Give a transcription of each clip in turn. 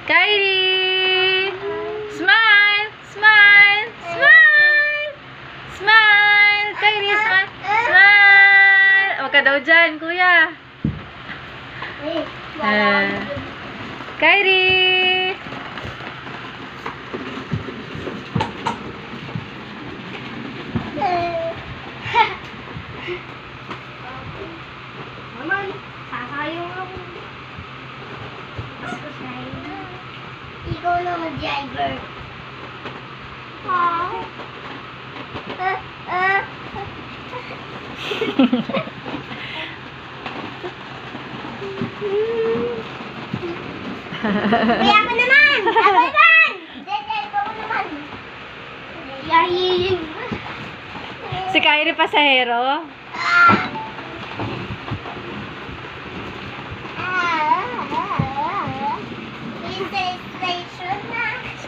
Kylie! Smile! Smile! Smile! Smile! Kylie, smile! Smile! Huwag ka daw dyan, kuya. Kylie! Naman, sasayong ako. Ikaw naman, driver. Kaya ka naman! Ako naman! Driver ko naman! Yahin! Si Kylie pasahero?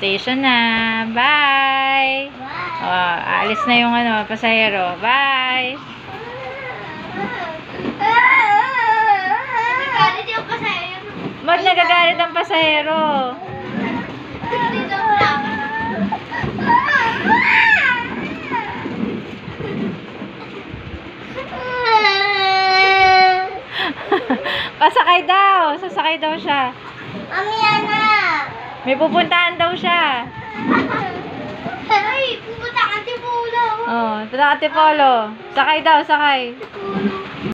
Station na. Bye! Oh, alis na yung pasahero. Bye! Nagagalit yung pasahero. Ba't nagagalit ang pasahero? Dito lang. Pasakay daw. Sasakay daw siya. Mamaya na. May pupuntahan daw siya. Ay, pupunta ka Antipolo. Oh, punta ka Antipolo. Sakay daw, sakay. Antipolo.